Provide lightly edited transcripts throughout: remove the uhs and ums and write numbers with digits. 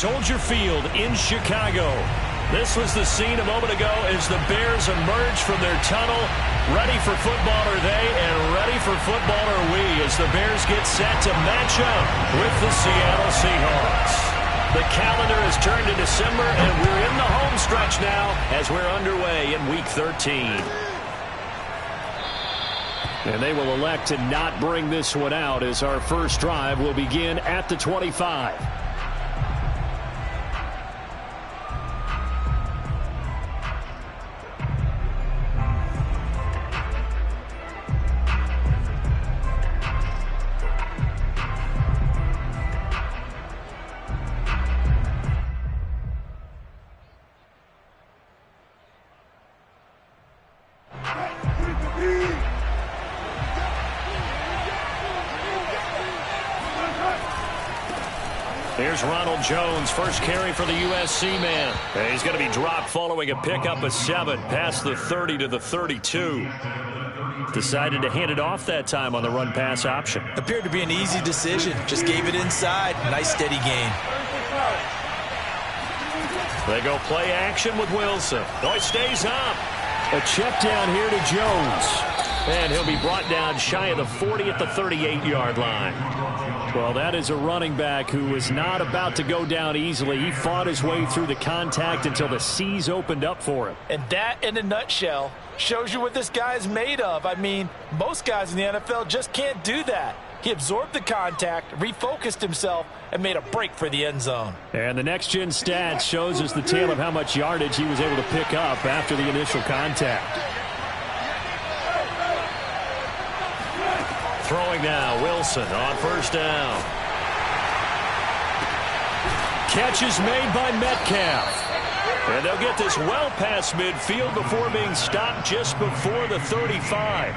Soldier Field in Chicago. This was the scene a moment ago as the Bears emerged from their tunnel. Ready for football are they, and ready for football are we as the Bears get set to match up with the Seattle Seahawks. The calendar has turned to December, and we're in the home stretch now as we're underway in Week 13. And they will elect to not bring this one out as our first drive will begin at the 25. Here's Ronald Jones, first carry for the USC man. And he's going to be dropped following a pickup of 7 past the 30 to the 32. Decided to hand it off that time on the run-pass option. Appeared to be an easy decision. Just gave it inside. Nice steady gain. They go play action with Wilson. Oh, he stays up. A check down here to Jones. And he'll be brought down shy of the 40 at the 38-yard line. Well, that is a running back who was not about to go down easily. He fought his way through the contact until the seas opened up for him. And that, in a nutshell, shows you what this guy is made of. I mean, most guys in the NFL just can't do that. He absorbed the contact, refocused himself, and made a break for the end zone. And the next-gen stats shows us the tale of how much yardage he was able to pick up after the initial contact. Throwing now, Wilson on first down. Catch is made by Metcalf. And they'll get this well past midfield before being stopped just before the 35.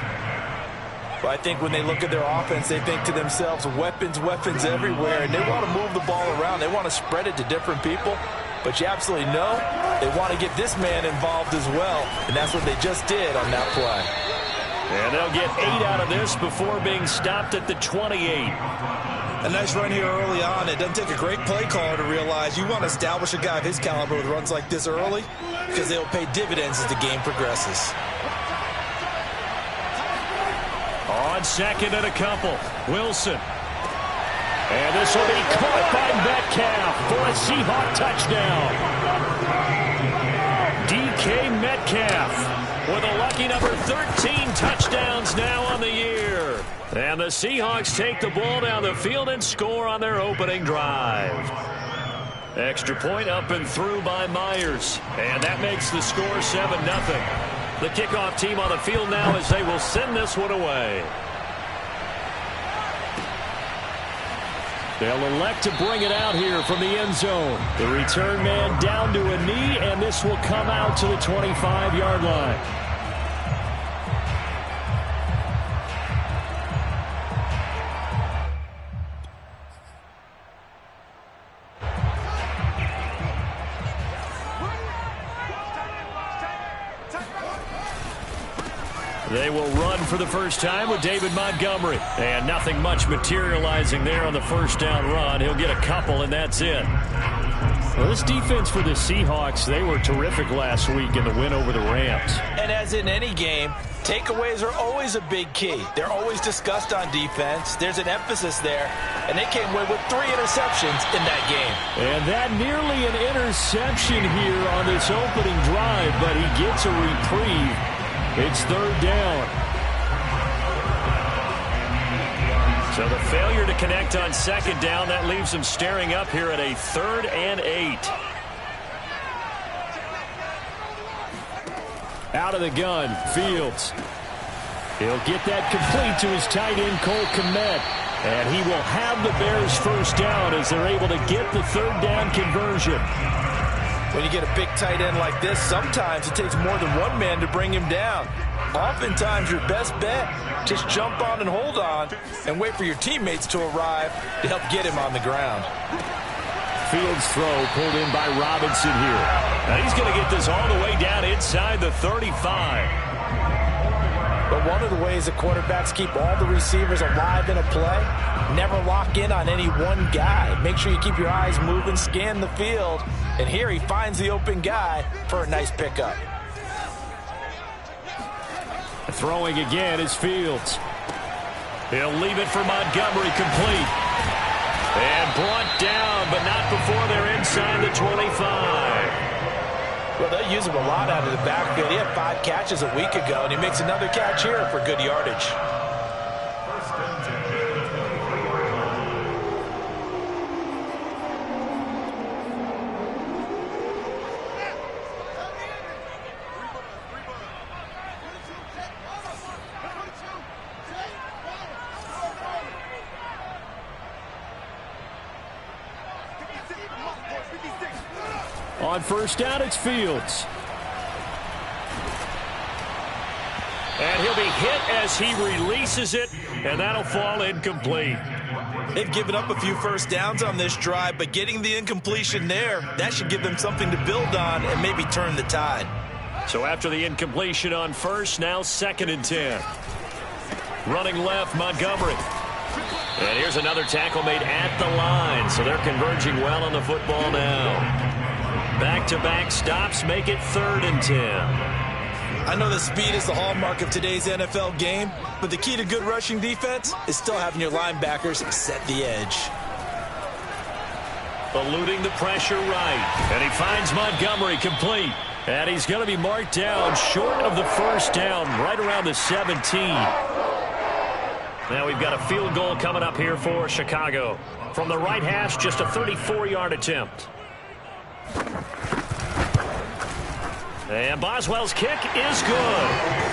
Well, I think when they look at their offense, they think to themselves, weapons, weapons everywhere. And they want to move the ball around. They want to spread it to different people. But you absolutely know they want to get this man involved as well. And that's what they just did on that play. And they'll get 8 out of this before being stopped at the 28. A nice run here early on. It doesn't take a great play caller to realize you want to establish a guy of his caliber with runs like this early because they'll pay dividends as the game progresses. On second and a couple, Wilson. And this will be caught by Metcalf for a Seahawk touchdown. DK Metcalf with a lucky number 13 touchdowns now on the year. And the Seahawks take the ball down the field and score on their opening drive. Extra point up and through by Myers. And that makes the score 7-0. The kickoff team on the field now as they will send this one away. They'll elect to bring it out here from the end zone. The return man down to a knee, and this will come out to the 25-yard line. They will run for the first time with David Montgomery. And nothing much materializing there on the first down run. He'll get a couple, and that's it. Well, this defense for the Seahawks, they were terrific last week in the win over the Rams. And as in any game, takeaways are always a big key. They're always discussed on defense. There's an emphasis there. And they came away with 3 interceptions in that game. And that nearly an interception here on this opening drive, but he gets a reprieve. It's third down. So the failure to connect on second down, that leaves him staring up here at a 3rd and 8. Out of the gun, Fields. He'll get that complete to his tight end, Cole Kmet. And he will have the Bears first down as they're able to get the 3rd down conversion. When you get a big tight end like this, sometimes it takes more than one man to bring him down. Oftentimes, your best bet, just jump on and hold on and wait for your teammates to arrive to help get him on the ground. Fields throw pulled in by Robinson here. Now he's going to get this all the way down inside the 35. But one of the ways the quarterbacks keep all the receivers alive in a play Never lock in on any one guy. Make sure you keep your eyes moving, scan the field. And here he finds the open guy for a nice pickup. Throwing again is Fields. He'll leave it for Montgomery, complete. And brought down, but not before they're inside the 25. Well, they'll use him a lot out of the backfield. He had 5 catches a week ago, and he makes another catch here for good yardage. On first down, it's Fields. And he'll be hit as he releases it, and that'll fall incomplete. They've given up a few first downs on this drive, but getting the incompletion there, that should give them something to build on and maybe turn the tide. So after the incompletion on first, now 2nd and 10. Running left, Montgomery. And here's another tackle made at the line, so they're converging well on the football now. Back-to-back stops make it 3rd and 10. I know that speed is the hallmark of today's NFL game, but the key to good rushing defense is still having your linebackers set the edge. Eluding the pressure right. And he finds Montgomery, complete. And he's going to be marked down short of the first down, right around the 17. Now we've got a field goal coming up here for Chicago. From the right hash, just a 34-yard attempt. And Boswell's kick is good.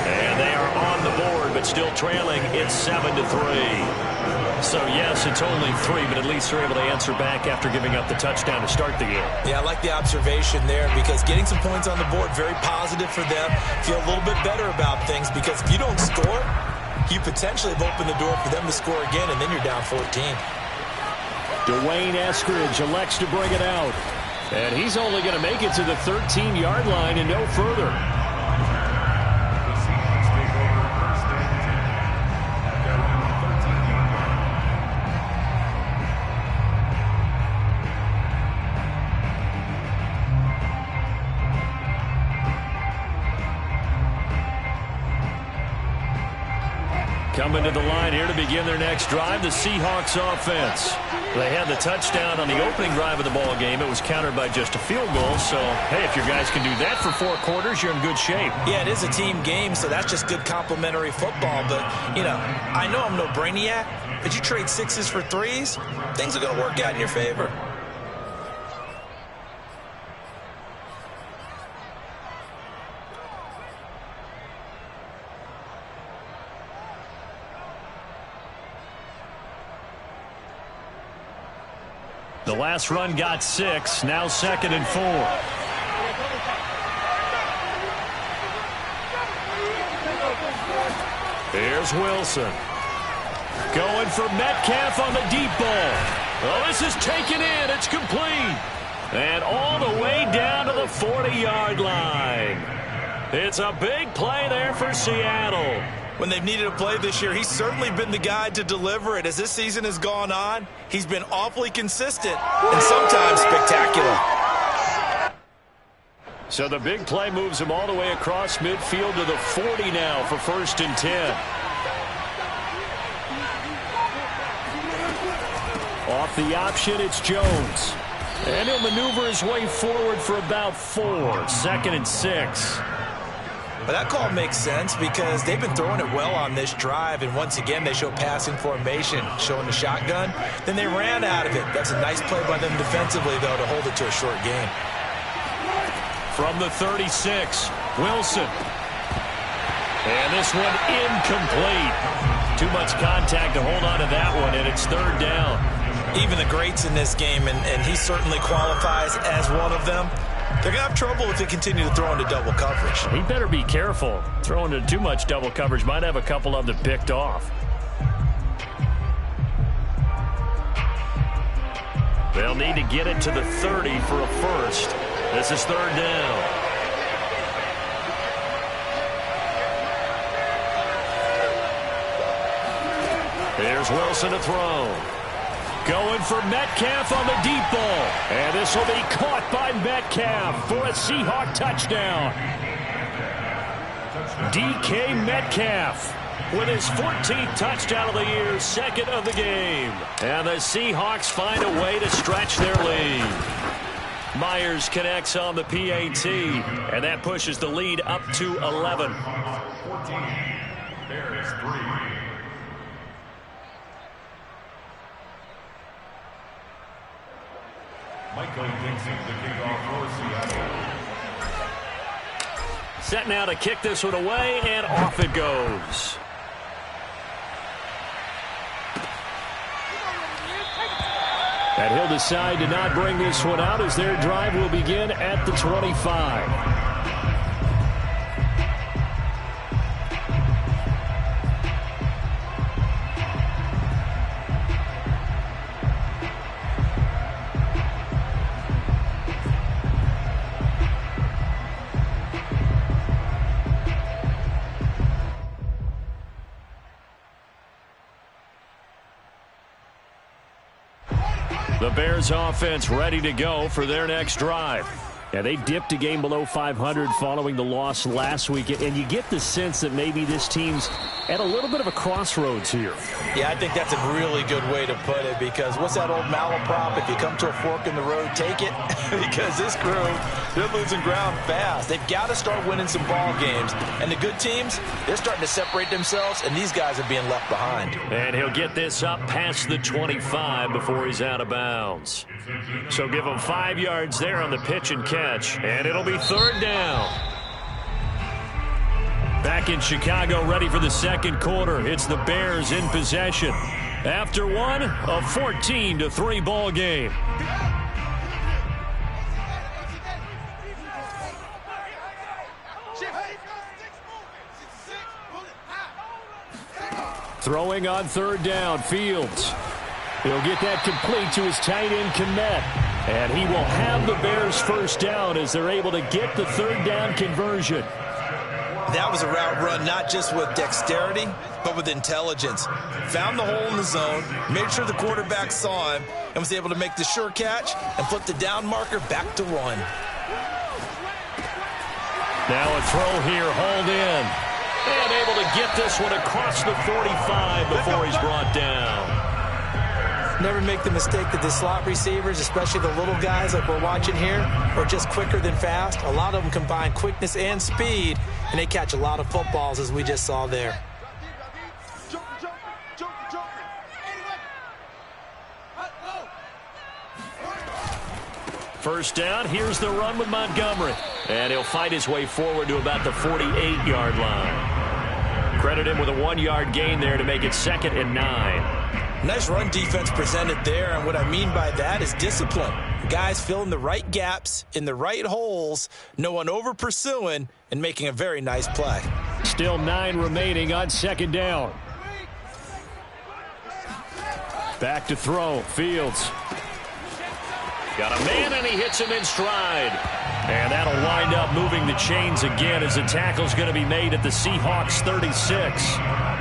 And they are on the board, but still trailing. It's 7-3. So, yes, it's only 3, but at least they're able to answer back after giving up the touchdown to start the game. Yeah, I like the observation there because getting some points on the board, very positive for them. Feel a little bit better about things because if you don't score, you potentially have opened the door for them to score again, and then you're down 14. Dwayne Eskridge elects to bring it out. And he's only going to make it to the 13-yard line and no further. Coming to the line here to begin their next drive, the Seahawks offense. They had the touchdown on the opening drive of the ball game. It was countered by just a field goal. So, hey, if your guys can do that for 4 quarters, you're in good shape. Yeah, it is a team game, so that's just good complementary football. But, you know, I know I'm no brainiac, but you trade 6s for 3s, things are going to work out in your favor. The last run got 6, now 2nd and 4. Here's Wilson. Going for Metcalf on the deep ball. Oh, this is taken in. It's complete. And all the way down to the 40-yard line. It's a big play there for Seattle. When they've needed a play this year, he's certainly been the guy to deliver it. As this season has gone on, he's been awfully consistent and sometimes spectacular. So the big play moves him all the way across midfield to the 40 now for 1st and 10. Off the option, it's Jones. And he'll maneuver his way forward for about 4. 2nd and 6. But that call makes sense because they've been throwing it well on this drive, and once again they show passing formation, showing the shotgun. Then they ran out of it. That's a nice play by them defensively, though, to hold it to a short gain. From the 36, Wilson. And this one incomplete. Too much contact to hold on to that one, and it's 3rd down. Even the greats in this game, and he certainly qualifies as one of them, they're going to have trouble if they continue to throw into double coverage. He better be careful. Throwing into too much double coverage might have a couple of them picked off. They'll need to get it to the 30 for a first. This is 3rd down. Here's Wilson to throw. Going for Metcalf on the deep ball. And this will be caught by Metcalf for a Seahawk touchdown. DK Metcalf with his 14th touchdown of the year, second of the game. And the Seahawks find a way to stretch their lead. Myers connects on the PAT, and that pushes the lead up to 11. 14, Bears 3. Michael Dixon, the kickoff for Seattle. Set now to kick this one away, and off it goes. And he'll decide to not bring this one out as their drive will begin at the 25. The Bears offense ready to go for their next drive. Yeah, they dipped a game below 500 following the loss last week, and you get the sense that maybe this team's at a little bit of a crossroads here. Yeah, I think that's a really good way to put it, because what's that old malaprop? If you come to a fork in the road, take it. Because this crew, they're losing ground fast. They've got to start winning some ball games. And the good teams, they're starting to separate themselves, and these guys are being left behind. And he'll get this up past the 25 before he's out of bounds. So give him 5 yards there on the pitch and catch, and it'll be third down. Back in Chicago, ready for the second quarter. It's the Bears in possession. After one, a 14-3 ball game. Throwing on third down, Fields. He'll get that complete to his tight end, Kmet. And he will have the Bears first down as they're able to get the third down conversion. That was a route run not just with dexterity, but with intelligence. Found the hole in the zone, made sure the quarterback saw him, and was able to make the sure catch and flip the down marker back to one. Now a throw here, hauled in. And able to get this one across the 45 before he's brought down. Never make the mistake that the slot receivers, especially the little guys like we're watching here, are just quicker than fast. A lot of them combine quickness and speed, and they catch a lot of footballs, as we just saw there. First down, here's the run with Montgomery. And he'll fight his way forward to about the 48-yard line. Credit him with a 1-yard gain there to make it 2nd and 9. Nice run defense presented there, and what I mean by that is discipline. Guys filling the right gaps in the right holes, no one over pursuing, and making a very nice play. Still 9 remaining on second down. Back to throw, Fields. Got a man, and he hits him in stride. And that'll wind up moving the chains again as the tackle's going to be made at the Seahawks 36.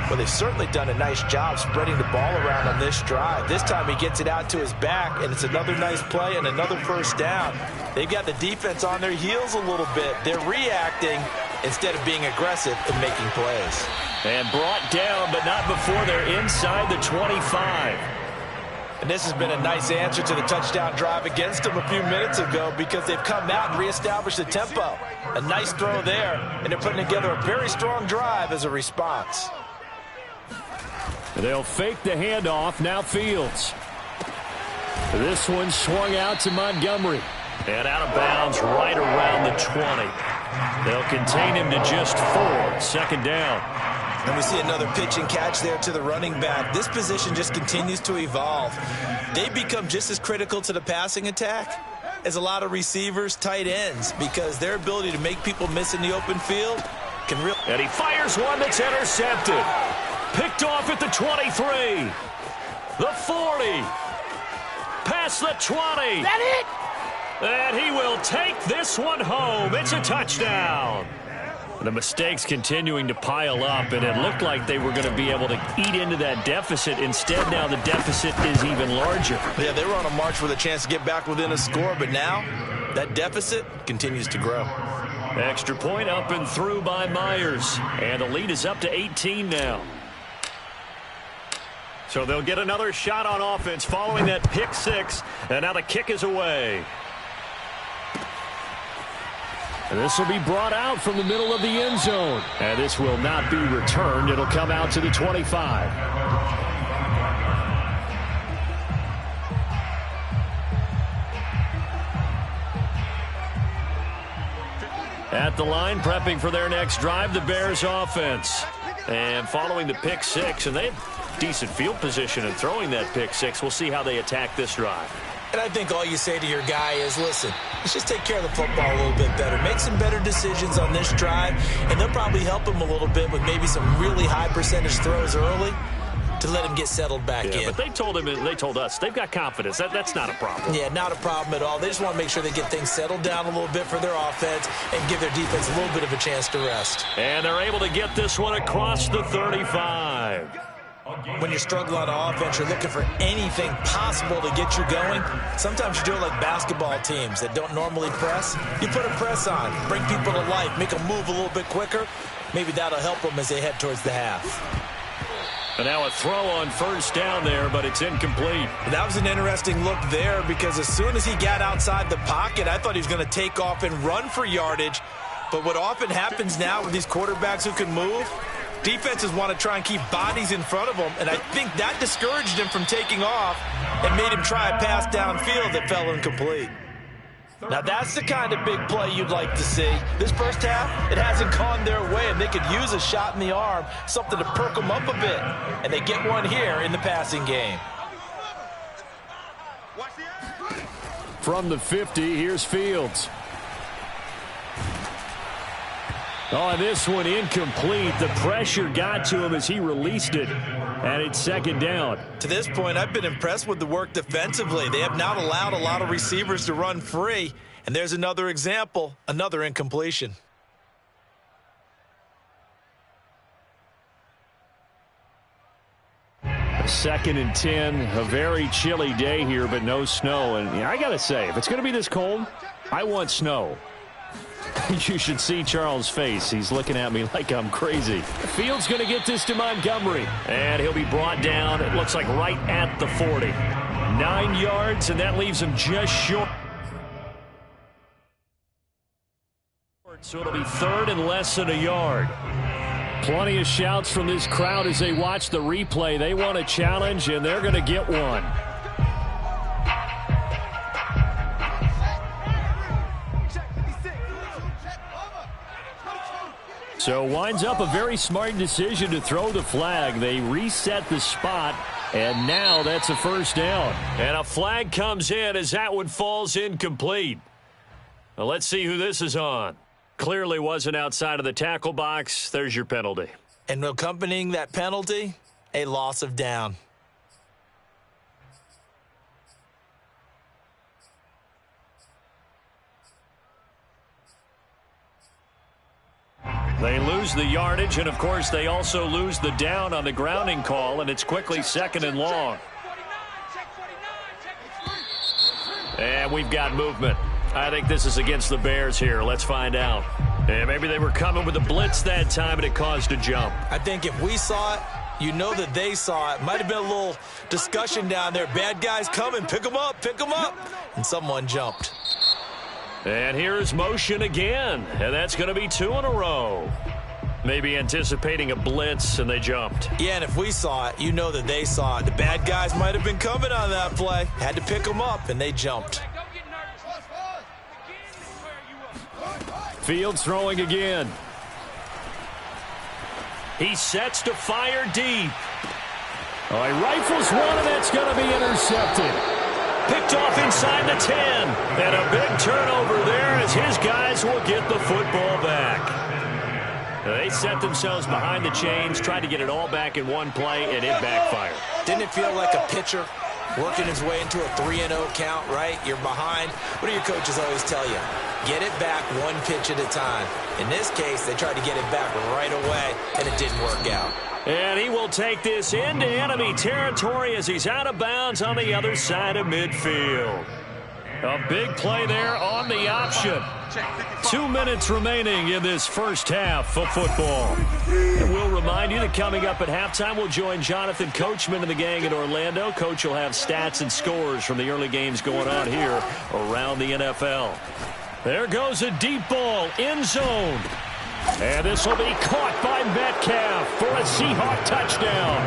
Well, they've certainly done a nice job spreading the ball around on this drive. This time he gets it out to his back, and it's another nice play and another first down. They've got the defense on their heels a little bit. They're reacting instead of being aggressive and making plays. And brought down, but not before they're inside the 25. And this has been a nice answer to the touchdown drive against them a few minutes ago, because they've come out and reestablished the tempo. A nice throw there, and they're putting together a very strong drive as a response. They'll fake the handoff. Now Fields. This one swung out to Montgomery. And out of bounds right around the 20. They'll contain him to just 4. Second down. And we see another pitch and catch there to the running back. This position just continues to evolve. They become just as critical to the passing attack as a lot of receivers, tight ends, because their ability to make people miss in the open field can really... And he fires one that's intercepted. Picked off at the 23. The 40. Past the 20. That it? And he will take this one home. It's a touchdown. The mistakes continuing to pile up, and it looked like they were going to be able to eat into that deficit. Instead, now the deficit is even larger. Yeah, they were on a march with a chance to get back within a score, but now that deficit continues to grow. Extra point up and through by Myers, and the lead is up to 18 now. So they'll get another shot on offense following that pick six, and now the kick is away. And this will be brought out from the middle of the end zone. And this will not be returned. It'll come out to the 25. At the line, prepping for their next drive, the Bears offense. And following the pick six, and they have decent field position in throwing that pick six. We'll see how they attack this drive. And I think all you say to your guy is, listen, let's just take care of the football a little bit better. Make some better decisions on this drive, and they'll probably help him a little bit with maybe some really high percentage throws early to let him get settled back in. But they told him, and they told us, they've got confidence. That's not a problem. Yeah, not a problem at all. They just want to make sure they get things settled down a little bit for their offense and give their defense a little bit of a chance to rest. And they're able to get this one across the 35. When you're struggling on offense, you're looking for anything possible to get you going. Sometimes you do it like basketball teams that don't normally press. You put a press on, bring people to life, make them move a little bit quicker. Maybe that'll help them as they head towards the half. And now a throw on first down there, but it's incomplete. That was an interesting look there because as soon as he got outside the pocket, I thought he was going to take off and run for yardage. But what often happens now with these quarterbacks who can move, defenses want to try and keep bodies in front of them, and I think that discouraged him from taking off and made him try a pass downfield that fell incomplete. Now that's the kind of big play you'd like to see. This first half, it hasn't gone their way, and they could use a shot in the arm, something to perk them up a bit, and they get one here in the passing game. From the 50, here's Fields. Oh, and this one incomplete. The pressure got to him as he released it, and it's second down. To this point, I've been impressed with the work defensively. They have not allowed a lot of receivers to run free, and there's another example, another incompletion. Second and 10, a very chilly day here, but no snow. And I got to say, if it's going to be this cold, I want snow. You should see Charles' face. He's looking at me like I'm crazy. Fields going to get this to Montgomery. And he'll be brought down, it looks like right at the 40. 9 yards, and that leaves him just short. So it'll be third and less than a yard. Plenty of shouts from this crowd as they watch the replay. They want a challenge, and they're going to get one. So winds up a very smart decision to throw the flag. They reset the spot, and now that's a first down. And a flag comes in as that one falls incomplete. Well, let's see who this is on. Clearly wasn't outside of the tackle box. There's your penalty. And accompanying that penalty, a loss of down. They lose the yardage, and, of course, they also lose the down on the grounding call, and it's quickly second and long. And we've got movement. I think this is against the Bears here. Let's find out. And maybe they were coming with a blitz that time, and it caused a jump. I think if we saw it, you know that they saw it. Might have been a little discussion down there. Bad guys coming. Pick them up. Pick them up. And someone jumped. And here's motion again, and that's going to be 2 in a row. Maybe anticipating a blitz, and they jumped. Yeah, and if we saw it, you know that they saw it. The bad guys might have been coming on that play. Had to pick them up, and they jumped. Fields throwing again. He sets to fire deep. Oh, he rifles one, and that's going to be intercepted. Picked off inside the 10. And a big turnover there as his guys will get the football back. They set themselves behind the chains, tried to get it all back in one play, and it backfired. Didn't it feel like a pitcher working his way into a 3-0 count, right? You're behind. What do your coaches always tell you? Get it back one pitch at a time. In this case, they tried to get it back right away, and it didn't work out. And he will take this into enemy territory as he's out of bounds on the other side of midfield. A big play there on the option. 2 minutes remaining in this first half of football. And we'll remind you that coming up at halftime, we'll join Jonathan Coachman and the gang in Orlando. Coach will have stats and scores from the early games going on here around the NFL. There goes a deep ball, end zone. And this will be caught by Metcalf for a Seahawk touchdown.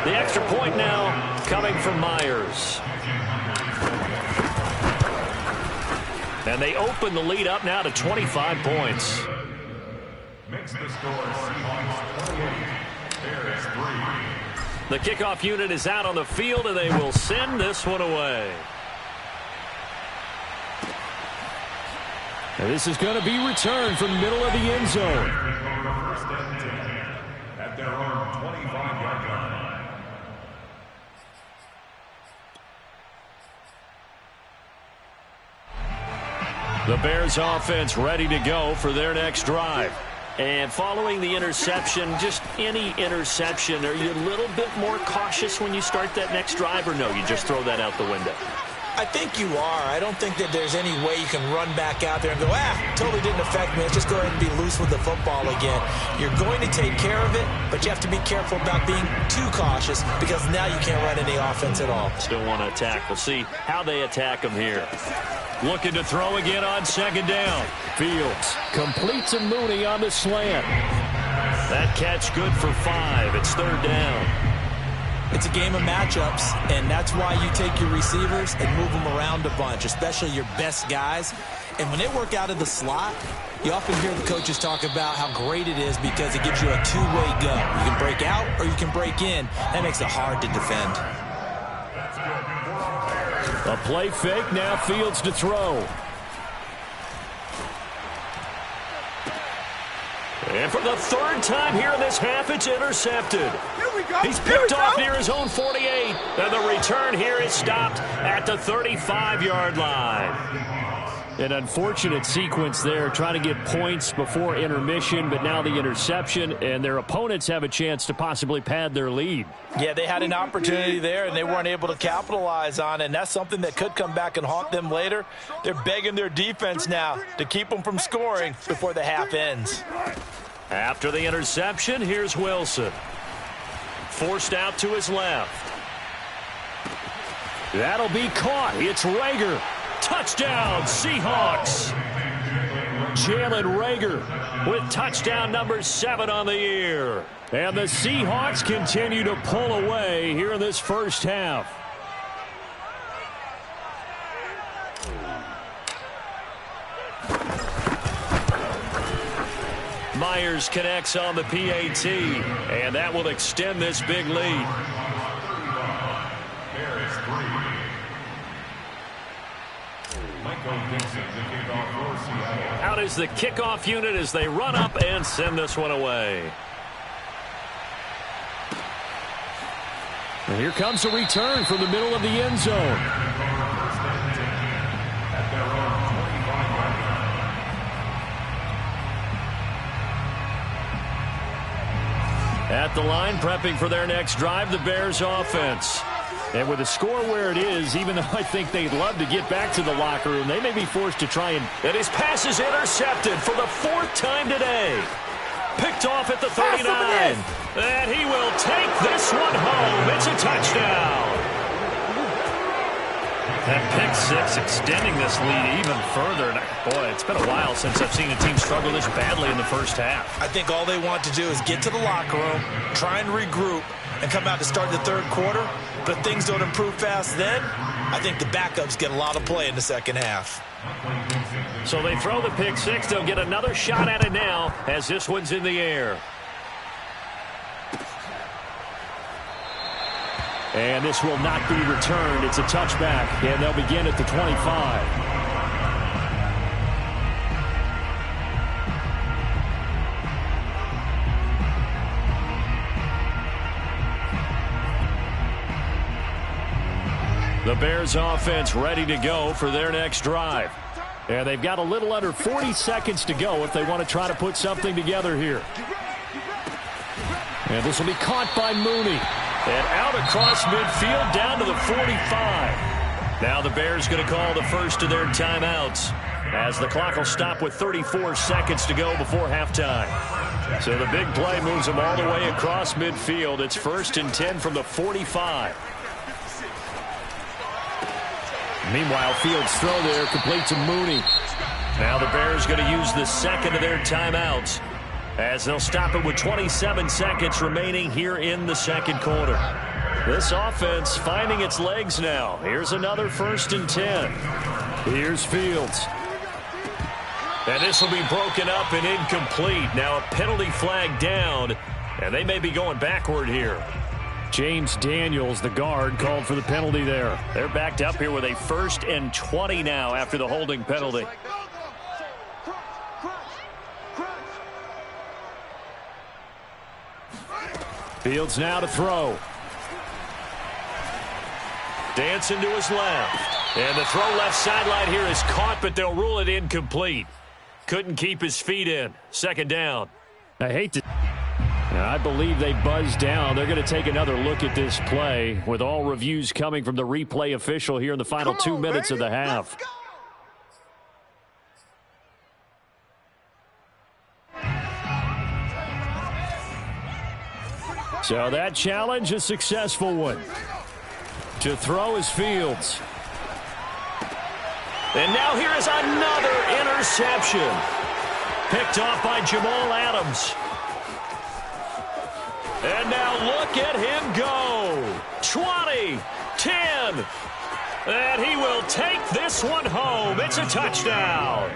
The extra point now coming from Myers. And they open the lead up now to 25 points. Makes the score Seahawks 28, Bears 3. The kickoff unit is out on the field, and they will send this one away. And this is going to be returned from the middle of the end zone. First and 10 at their own 25-yard line. The Bears offense ready to go for their next drive. And following the interception, just any interception, are you a little bit more cautious when you start that next drive, or no, you just throw that out the window? I think you are. I don't think that there's any way you can run back out there and go, totally didn't affect me. Let's just go ahead and be loose with the football again. You're going to take care of it, but you have to be careful about being too cautious because now you can't run any offense at all. Still want to attack. We'll see how they attack them here. Looking to throw again on second down. Fields completes a Mooney on the slant. That catch good for 5. It's third down. It's a game of matchups, and that's why you take your receivers and move them around a bunch, especially your best guys. And when they work out of the slot, you often hear the coaches talk about how great it is because it gives you a two-way go. You can break out or you can break in. That makes it hard to defend. A play fake, now Fields to throw. And for the third time here in this half, it's intercepted. He's picked off near his own 48. And the return here is stopped at the 35-yard line. An unfortunate sequence there, trying to get points before intermission, but now the interception, and their opponents have a chance to possibly pad their lead. Yeah, they had an opportunity there, and they weren't able to capitalize on it, and that's something that could come back and haunt them later. They're begging their defense now to keep them from scoring before the half ends. After the interception, here's Wilson. Forced out to his left. That'll be caught. It's Rager. Touchdown, Seahawks. Jalen Rager with touchdown number 7 on the year. And the Seahawks continue to pull away here in this first half. Myers connects on the PAT, and that will extend this big lead. Bears 3. Out is the kickoff unit as they run up and send this one away. And here comes a return from the middle of the end zone. At the line, prepping for their next drive, the Bears offense. And with the score where it is, even though I think they'd love to get back to the locker room, they may be forced to try and his pass is intercepted for the 4th time today. Picked off at the 39. And he will take this one home. It's a touchdown. That pick 6 extending this lead even further. Boy, it's been a while since I've seen a team struggle this badly in the first half. I think all they want to do is get to the locker room, try and regroup, and come out to start the third quarter. But if things don't improve fast then, I think the backups get a lot of play in the second half. So they throw the pick 6. They'll get another shot at it now as this one's in the air. And this will not be returned. It's a touchback, and they'll begin at the 25. The Bears offense ready to go for their next drive. And they've got a little under 40 seconds to go if they want to try to put something together here. And this will be caught by Mooney. And out across midfield down to the 45. Now the Bears going to call the first of their timeouts, as the clock will stop with 34 seconds to go before halftime. So the big play moves them all the way across midfield. It's 1st and 10 from the 45. Meanwhile, Fields' throw there complete to Mooney. Now the Bears going to use the second of their timeouts, as they'll stop it with 27 seconds remaining here in the second quarter. This offense finding its legs now. Here's another 1st and 10. Here's Fields. And this will be broken up and incomplete. Now a penalty flag down, and they may be going backward here. James Daniels, the guard, called for the penalty there. They're backed up here with a 1st and 20 now after the holding penalty. Fields now to throw. Dancing to his left. And the throw left sideline here is caught, but they'll rule it incomplete. Couldn't keep his feet in. 2nd down. I believe they buzzed down. They're going to take another look at this play, with all reviews coming from the replay official here in the final 2 minutes of the half. So that challenge, a successful one. To throw is Fields. And now here is another interception. Picked off by Jamal Adams. And now look at him go. 20, 10. And he will take this one home. It's a touchdown.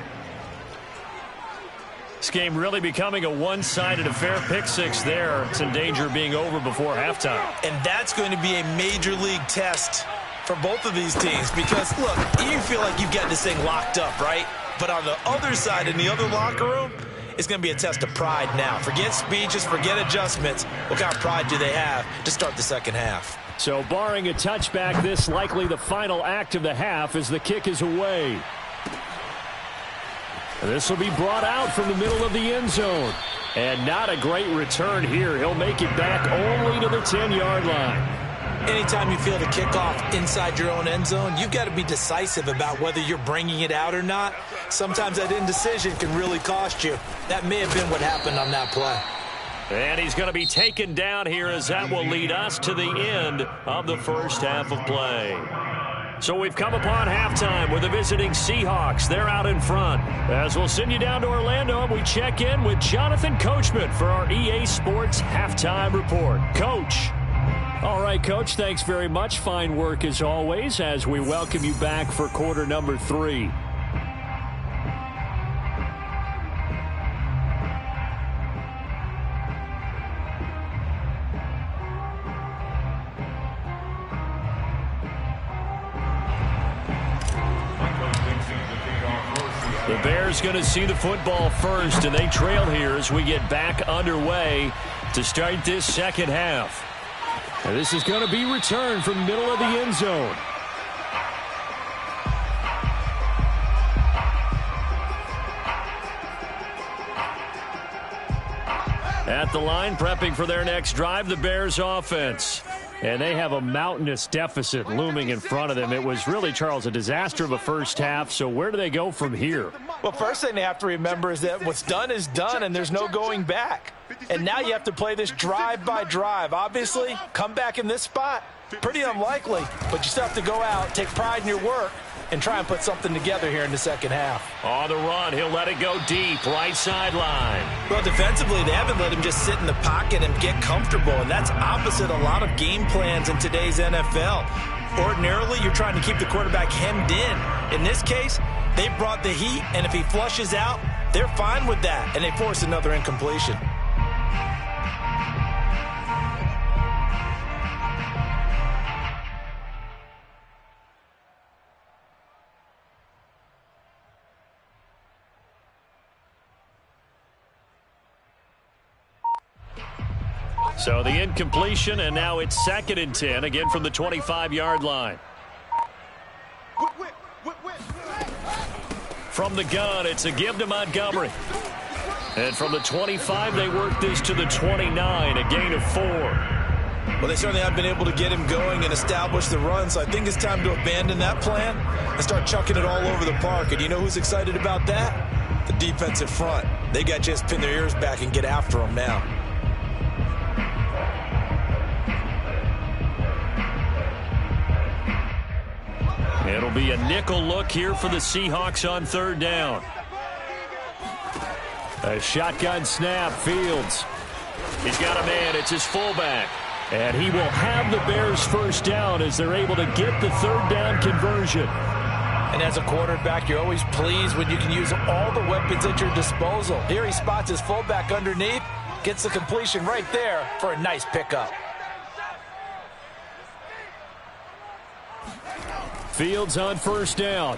This game really becoming a one-sided affair. Pick 6 there. It's in danger of being over before halftime. And that's going to be a major league test for both of these teams, because, look, you feel like you've got this thing locked up, right? But on the other side, in the other locker room, it's going to be a test of pride now. Forget speeches, forget adjustments. What kind of pride do they have to start the second half? So barring a touchback, this likely the final act of the half as the kick is away. This will be brought out from the middle of the end zone. And not a great return here. He'll make it back only to the 10-yard line. Anytime you feel the kickoff inside your own end zone, you've got to be decisive about whether you're bringing it out or not. Sometimes that indecision can really cost you. That may have been what happened on that play. And he's going to be taken down here, as that will lead us to the end of the first half of play. So we've come upon halftime with the visiting Seahawks. They're out in front. As we'll send you down to Orlando, and we check in with Jonathan Coachman for our EA Sports Halftime Report. Coach. All right, Coach, thanks very much. Fine work as always as we welcome you back for quarter number 3. The Bears going to see the football first, and they trail here as we get back underway to start this second half. And this is going to be returned from the middle of the end zone. At the line, prepping for their next drive, the Bears offense. And they have a mountainous deficit looming in front of them. It was really, Charles, a disaster of a first half. So where do they go from here? Well, first thing they have to remember is that what's done is done, and there's no going back. And now you have to play this drive by drive. Obviously, come back in this spot, pretty unlikely. But you still have to go out, take pride in your work, and try and put something together here in the second half. On the run, he'll let it go deep, right sideline. Well, defensively, they haven't let him just sit in the pocket and get comfortable, and that's opposite a lot of game plans in today's NFL. Ordinarily, you're trying to keep the quarterback hemmed in. In this case, they brought the heat, and if he flushes out, they're fine with that, and they force another incompletion. So the incompletion, and now it's 2nd and 10, again from the 25-yard line. From the gun, it's a give to Montgomery. And from the 25, they work this to the 29, a gain of 4. Well, they certainly have been able to get him going and establish the run, so I think it's time to abandon that plan and start chucking it all over the park. And you know who's excited about that? The defensive front. They got to just pin their ears back and get after him now. It'll be a nickel look here for the Seahawks on 3rd down. A shotgun snap, Fields. He's got a man, it's his fullback. And he will have the Bears first down as they're able to get the 3rd down conversion. And as a quarterback, you're always pleased when you can use all the weapons at your disposal. Here he spots his fullback underneath, gets the completion right there for a nice pickup. Fields on 1st down.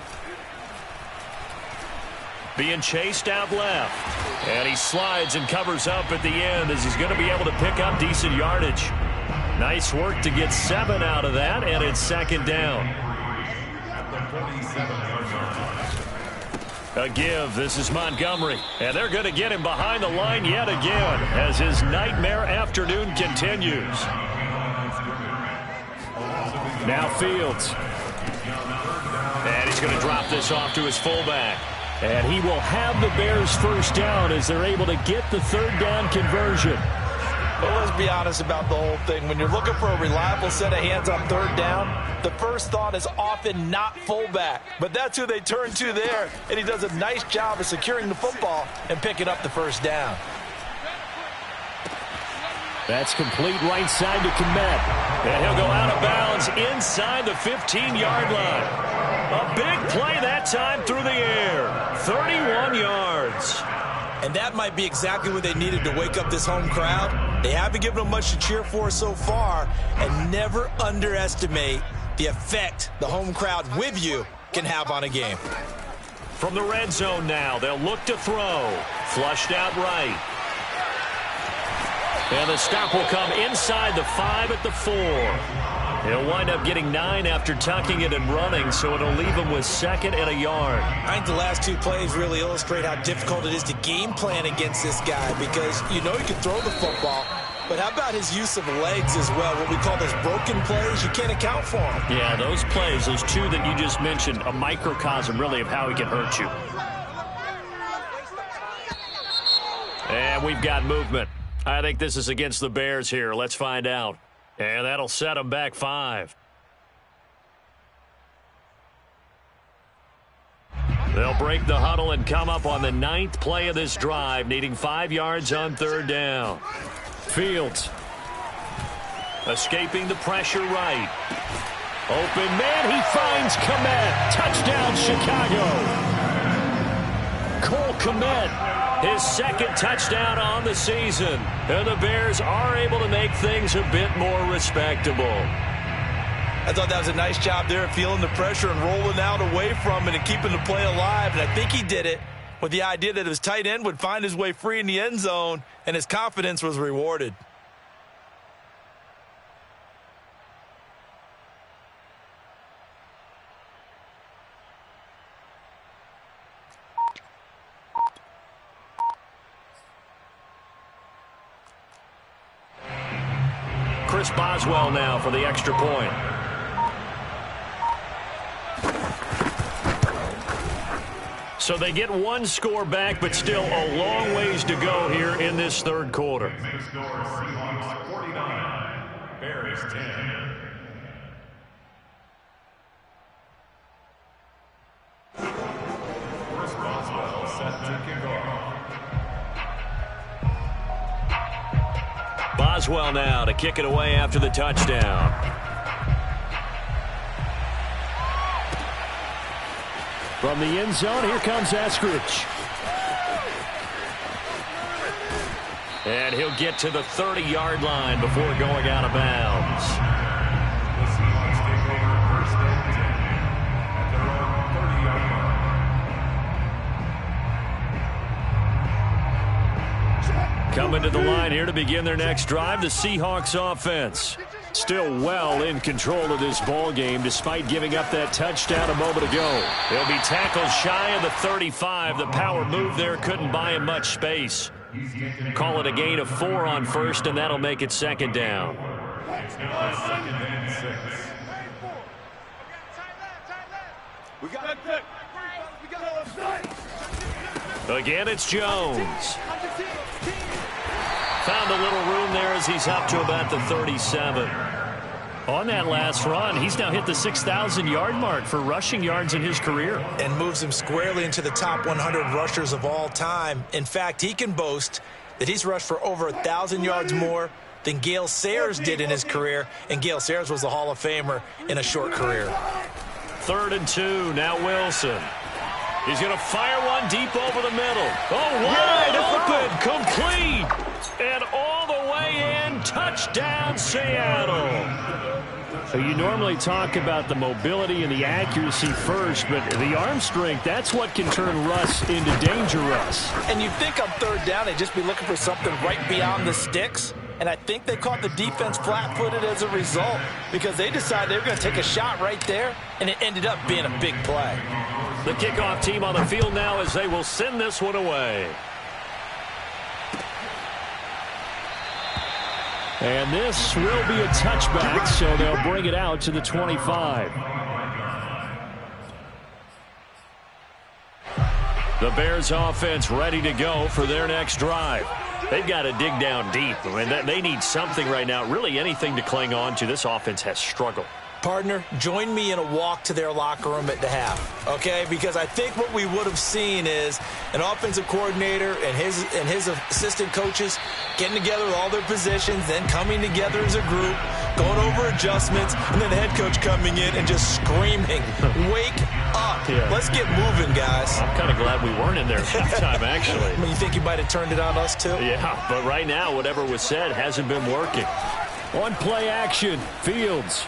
Being chased out left. And he slides and covers up at the end as he's going to be able to pick up decent yardage. Nice work to get 7 out of that, and it's 2nd down. A give. This is Montgomery. And they're going to get him behind the line yet again as his nightmare afternoon continues. Now Fields. And he's going to drop this off to his fullback. And he will have the Bears first down as they're able to get the 3rd down conversion. Well, let's be honest about the whole thing. When you're looking for a reliable set of hands on 3rd down, the first thought is often not fullback. But that's who they turn to there, and he does a nice job of securing the football and picking up the first down. That's complete right side to Komet. And he'll go out of bounds inside the 15-yard line. A big play that time through the air. 31 yards. And that might be exactly what they needed to wake up this home crowd. They haven't given them much to cheer for so far, and never underestimate the effect the home crowd with you can have on a game. From the red zone now, they'll look to throw. Flushed out right. And the stop will come inside the 5 at the 4. He'll wind up getting 9 after tucking it and running, so it'll leave him with 2nd and a yard. I think the last 2 plays really illustrate how difficult it is to game plan against this guy because you know he can throw the football, but how about his use of legs as well? What we call those broken plays, you can't account for them. Yeah, those plays, those 2 that you just mentioned, a microcosm really of how he can hurt you. And we've got movement. I think this is against the Bears here. Let's find out. And that'll set them back 5. They'll break the huddle and come up on the 9th play of this drive, needing 5 yards on 3rd down. Fields. Escaping the pressure right. Open man, he finds Komet. Touchdown, Chicago. Cole Komet. His 2nd touchdown on the season. And the Bears are able to make things a bit more respectable. I thought that was a nice job there, feeling the pressure and rolling out away from it and keeping the play alive. And I think he did it with the idea that his tight end would find his way free in the end zone, and his confidence was rewarded. Chris Boswell now for the extra point. So they get 1 score back, but still a long ways to go here in this 3rd quarter. Seahawks 49, Bears 10. Chris Boswell set to kick off. Boswell now to kick it away after the touchdown. From the end zone, here comes Eskridge. And he'll get to the 30-yard line before going out of bounds. The Seahawks take over 1st and 10 at their own 30-yard line. Coming to the line here to begin their next drive, the Seahawks offense. Still well in control of this ball game despite giving up that touchdown a moment ago. He'll be tackled shy of the 35. The power move there couldn't buy him much space. Call it a gain of 4 on first, and that'll make it second down. Again, it's Jones. Found a little room there as he's up to about the 37. On that last run, he's now hit the 6,000-yard mark for rushing yards in his career. And moves him squarely into the top 100 rushers of all time. In fact, he can boast that he's rushed for over 1,000 yards more than Gale Sayers did in his career. And Gale Sayers was a Hall of Famer in a short career. 3rd and 2, now Wilson. He's going to fire one deep over the middle. Oh, wide open, complete. And all the way in, touchdown Seattle. So you normally talk about the mobility and the accuracy first, but the arm strength, that's what can turn Russ into danger Russ. And you think on 3rd down, they'd just be looking for something right beyond the sticks. And I think they caught the defense flat-footed as a result because they decided they were going to take a shot right there, and it ended up being a big play. The kickoff team on the field now as they will send this one away. And this will be a touchback, so they'll bring it out to the 25. The Bears offense ready to go for their next drive. They've got to dig down deep. I mean, they need something right now, really anything to cling on to. This offense has struggled. Partner, join me in a walk to their locker room at the half, okay? Because I think what we would have seen is an offensive coordinator and his assistant coaches getting together with all their positions, then coming together as a group, going over adjustments, and then the head coach coming in and just screaming, wake up. Yeah. Let's get moving, guys. I'm kind of glad we weren't in there at halftime, actually. I mean, you think you might have turned it on us, too? Yeah, but right now, whatever was said hasn't been working. On play action, Fields.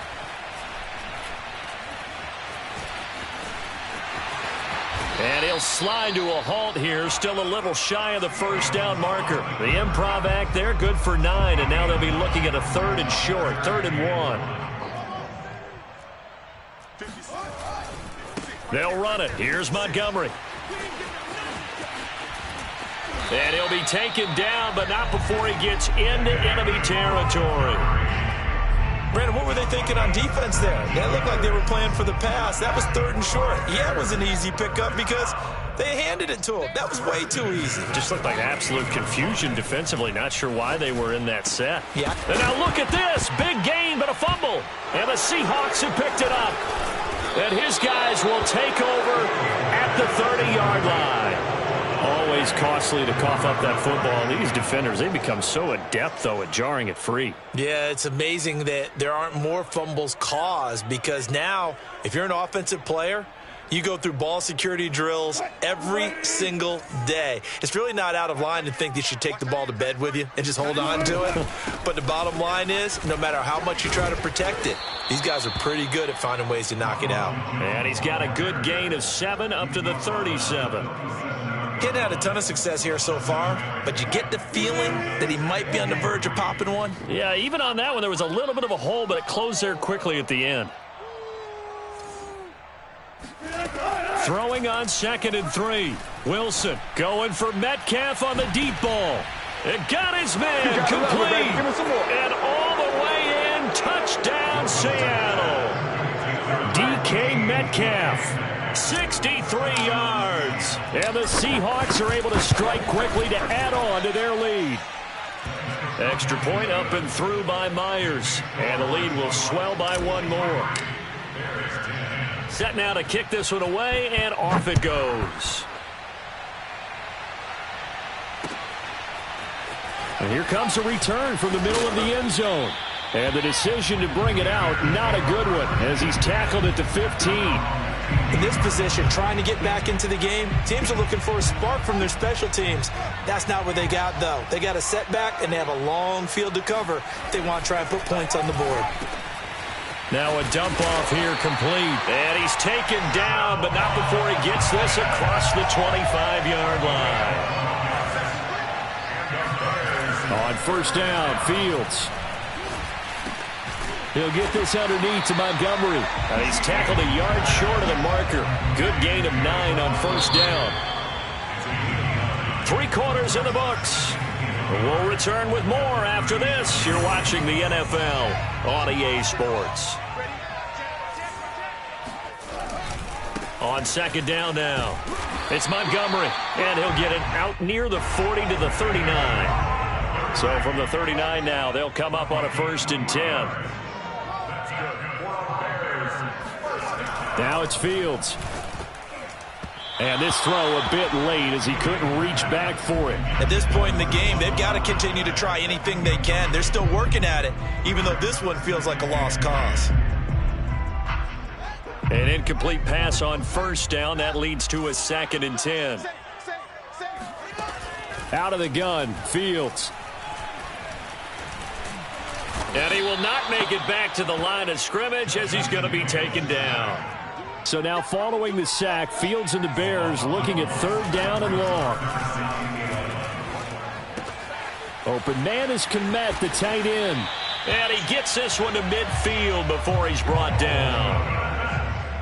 And he'll slide to a halt here, still a little shy of the 1st down marker. The improv act there, good for 9, and now they'll be looking at a 3rd and short, 3rd and 1. They'll run it. Here's Montgomery. And he'll be taken down, but not before he gets into enemy territory. Brandon, what were they thinking on defense there? That looked like they were playing for the pass. That was 3rd and short. Yeah, it was an easy pickup because they handed it to him. That was way too easy. Just looked like absolute confusion defensively. Not sure why they were in that set. Yeah. And now look at this. Big gain, but a fumble. And the Seahawks have picked it up. And his guys will take over at the 30-yard line. Always costly to cough up that football. These defenders, they become so adept, though, at jarring it free. Yeah, it's amazing that there aren't more fumbles caused because now, if you're an offensive player, you go through ball security drills every single day. It's really not out of line to think that you should take the ball to bed with you and just hold on to it. But the bottom line is, no matter how much you try to protect it, these guys are pretty good at finding ways to knock it out. And he's got a good gain of 7 up to the 37. Getting had a ton of success here so far, but you get the feeling that he might be on the verge of popping one. Yeah, even on that one, there was a little bit of a hole, but it closed there quickly at the end. Throwing on 2nd and 3. Wilson going for Metcalf on the deep ball. It got his man complete. And all the way in, touchdown Seattle. DK Metcalf. 63 yards. And the Seahawks are able to strike quickly to add on to their lead. Extra point up and through by Myers. And the lead will swell by 1 more. Set now to kick this one away, and off it goes. And here comes a return from the middle of the end zone. And the decision to bring it out, not a good one, as he's tackled it to 15. In this position, trying to get back into the game, teams are looking for a spark from their special teams. That's not what they got, though. They got a setback, and they have a long field to cover if they want to try and put points on the board. Now a dump off here complete. And he's taken down, but not before he gets this across the 25-yard line. On 1st down, Fields. He'll get this underneath to Montgomery. And he's tackled a yard short of the marker. Good gain of 9 on first down. 3 quarters in the books. We'll return with more after this. You're watching the NFL on EA Sports. On second down now. It's Montgomery, and he'll get it out near the 40 to the 39. So from the 39 now, they'll come up on a 1st and 10. Now it's Fields. And this throw a bit late as he couldn't reach back for it. At this point in the game, they've got to continue to try anything they can. They're still working at it, even though this one feels like a lost cause. An incomplete pass on first down. That leads to a 2nd and 10. Out of the gun, Fields. And he will not make it back to the line of scrimmage as he's going to be taken down. So now following the sack, Fields and the Bears looking at 3rd down and long. Open man is Kmet, the tight end. And he gets this one to midfield before he's brought down.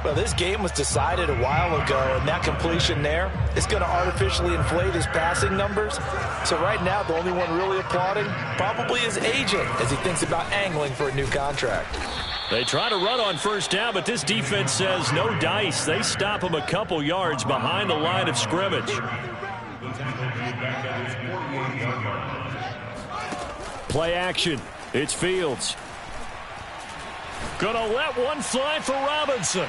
Well, this game was decided a while ago, and that completion there is going to artificially inflate his passing numbers. So right now, the only one really applauding probably his agent as he thinks about angling for a new contract. They try to run on first down, but this defense says no dice. They stop him a couple yards behind the line of scrimmage. Play action. It's Fields. Gonna let one fly for Robinson.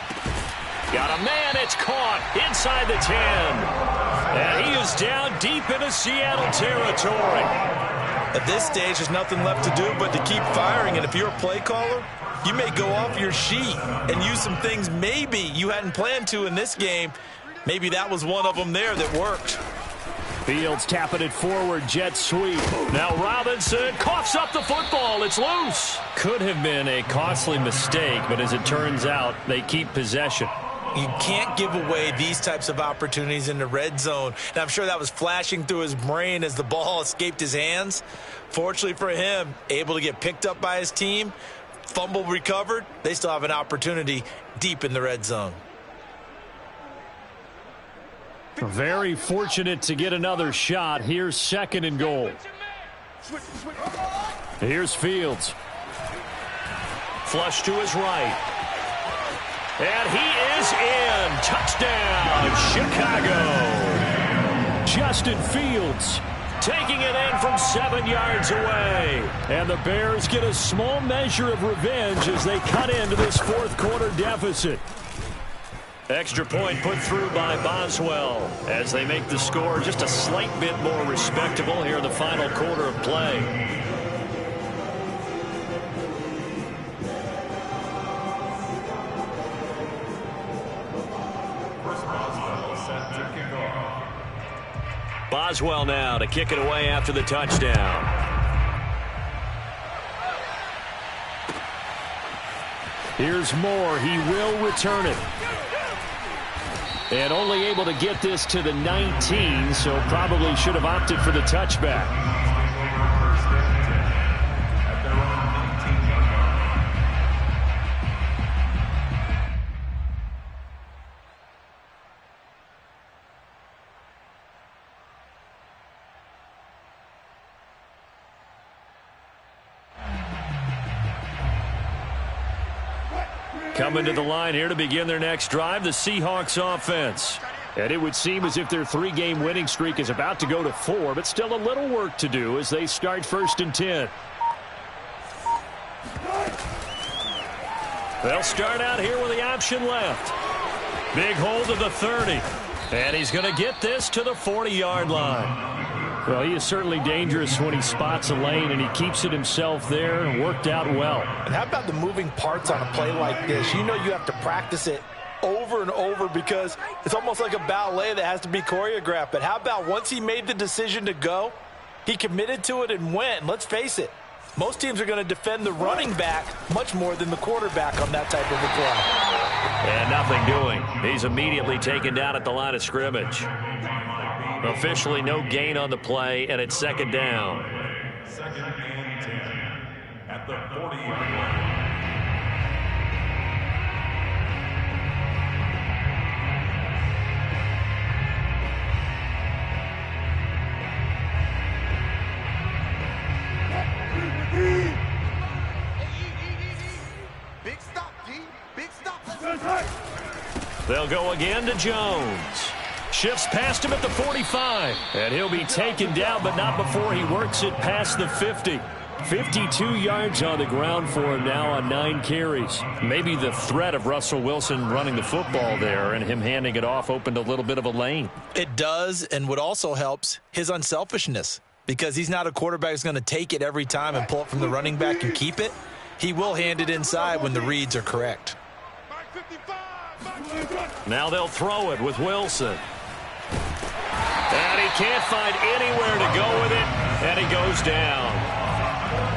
Got a man. It's caught inside the 10. And he is down deep into Seattle territory. At this stage, there's nothing left to do but to keep firing. And if you're a play caller, you may go off your sheet and use some things maybe you hadn't planned to in this game. Maybe that was one of them there that worked. Fields tapping it forward, jet sweep. Now Robinson coughs up the football. It's loose. Could have been a costly mistake, but as it turns out, they keep possession. You can't give away these types of opportunities in the red zone. And I'm sure that was flashing through his brain as the ball escaped his hands. Fortunately for him, able to get picked up by his team, fumble recovered. They still have an opportunity deep in the red zone. Very fortunate to get another shot. Here's 2nd and goal. Here's Fields. Flush to his right. And he is in. Touchdown, Chicago. Justin Fields taking it in from 7 yards away. And the Bears get a small measure of revenge as they cut into this 4th quarter deficit. Extra point put through by Boswell as they make the score just a slight bit more respectable here in the final quarter of play. Boswell now to kick it away after the touchdown. Here's Moore. He will return it. And only able to get this to the 19, so probably should have opted for the touchback. Coming to the line here to begin their next drive, the Seahawks offense. And it would seem as if their 3-game winning streak is about to go to 4, but still a little work to do as they start 1st and 10. They'll start out here with the option left. Big hold of the 30. And he's going to get this to the 40-yard line. Well, he is certainly dangerous when he spots a lane, and he keeps it himself there and worked out well. And how about the moving parts on a play like this? You know you have to practice it over and over because it's almost like a ballet that has to be choreographed. But how about once he made the decision to go, he committed to it and went. And let's face it, most teams are going to defend the running back much more than the quarterback on that type of a play. And nothing doing. He's immediately taken down at the line of scrimmage. Officially no gain on the play, and it's 2nd down. 2nd and 10 at the 40-yard line. They'll go again to Jones. Shifts past him at the 45. And he'll be taken down, but not before he works it past the 50. 52 yards on the ground for him now on 9 carries. Maybe the threat of Russell Wilson running the football there and him handing it off opened a little bit of a lane. It does, and what also helps, his unselfishness. Because he's not a quarterback who's going to take it every time and pull it from the running back and keep it. He will hand it inside when the reads are correct. Now they'll throw it with Wilson. And he can't find anywhere to go with it, and he goes down.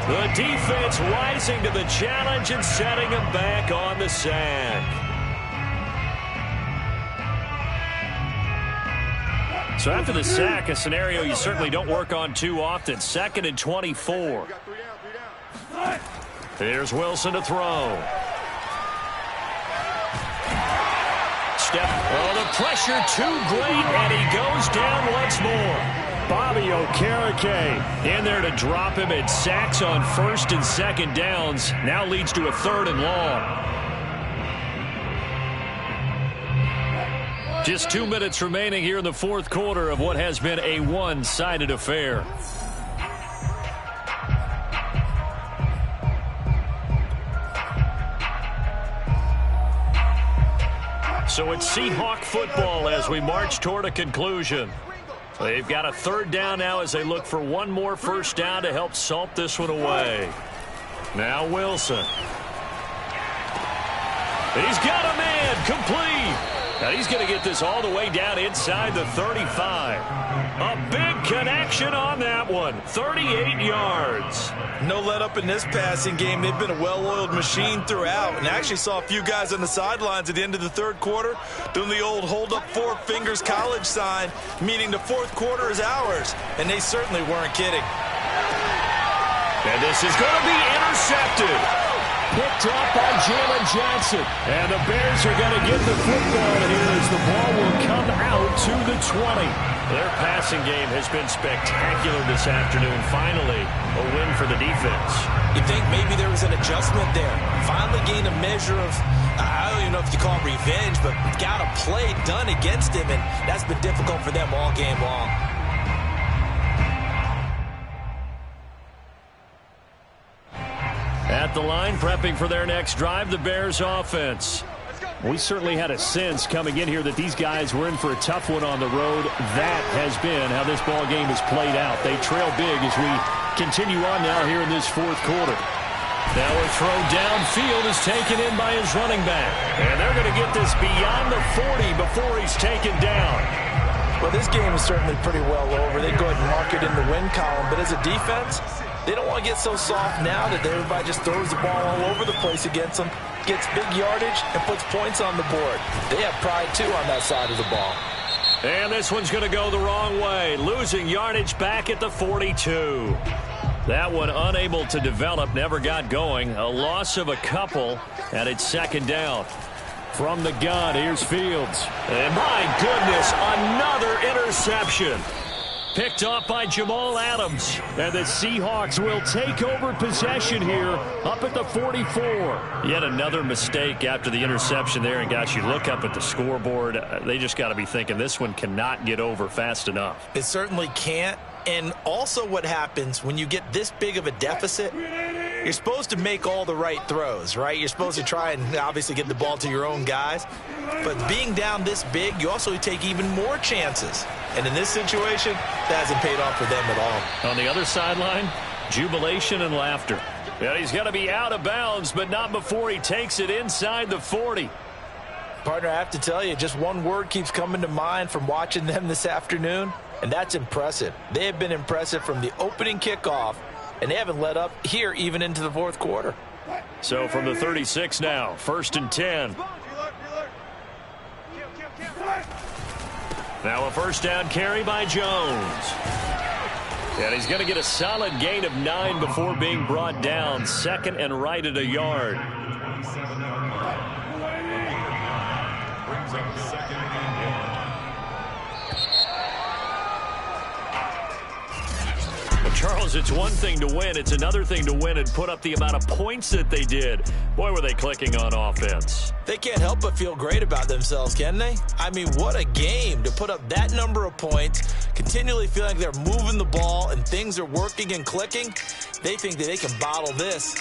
The defense rising to the challenge and setting him back on the sack. So after the sack, a scenario you certainly don't work on too often. 2nd and 24. Here's Wilson to throw. Oh, the pressure too great, and he goes down once more. Bobby Okereke in there to drop him at sacks on 1st and 2nd downs. Now leads to a 3rd and long. Just 2 minutes remaining here in the 4th quarter of what has been a one-sided affair. So it's Seahawk football as we march toward a conclusion. They've got a 3rd down now as they look for one more 1st down to help salt this one away. Now Wilson. He's got a man complete. Now he's going to get this all the way down inside the 35. A big connection on that one. 38 yards. No let up in this passing game. They've been a well-oiled machine throughout. And I actually saw a few guys on the sidelines at the end of the 3rd quarter doing the old hold up 4 fingers college sign, meaning the 4th quarter is ours. And they certainly weren't kidding. And this is going to be intercepted. Picked up by Jalen Johnson. And the Bears are going to get the football here as the ball will come out to the 20. Their passing game has been spectacular this afternoon. Finally, a win for the defense. You think maybe there was an adjustment there. Finally gained a measure of, I don't even know if you call it revenge, but got a play done against him, and that's been difficult for them all game long. At the line, prepping for their next drive, the Bears offense. We certainly had a sense coming in here that these guys were in for a tough one on the road. That has been how this ball game has played out. They trail big as we continue on now here in this 4th quarter. Now a throw downfield is taken in by his running back. And they're going to get this beyond the 40 before he's taken down. Well, this game is certainly pretty well over. They go ahead and mark it in the win column. But as a defense, they don't want to get so soft now that everybody just throws the ball all over the place against them, gets big yardage, and puts points on the board. They have pride, too, on that side of the ball. And this one's going to go the wrong way, losing yardage back at the 42. That one unable to develop, never got going. A loss of a couple, and it's 2nd down. From the gun, here's Fields. And my goodness, another interception. Picked off by Jamal Adams. And the Seahawks will take over possession here up at the 44. Yet another mistake after the interception there. And, guys, you look up at the scoreboard. They just got to be thinking this one cannot get over fast enough. It certainly can't. And also what happens when you get this big of a deficit, you're supposed to make all the right throws, right? You're supposed to try and obviously get the ball to your own guys. But being down this big, you also take even more chances. And in this situation, that hasn't paid off for them at all. On the other sideline, jubilation and laughter. Yeah, he's going to be out of bounds, but not before he takes it inside the 40. Partner, I have to tell you, just one word keeps coming to mind from watching them this afternoon, and that's impressive. They have been impressive from the opening kickoff, and they haven't let up here even into the 4th quarter. So from the 36 now, 1st and 10. Now a 1st down carry by Jones. And he's going to get a solid gain of 9 before being brought down. 2nd and right at a yard. Charles, it's one thing to win. It's another thing to win and put up the amount of points that they did. Boy, were they clicking on offense. They can't help but feel great about themselves, can they? I mean, what a game to put up that number of points, continually feeling like they're moving the ball and things are working and clicking. They think that they can bottle this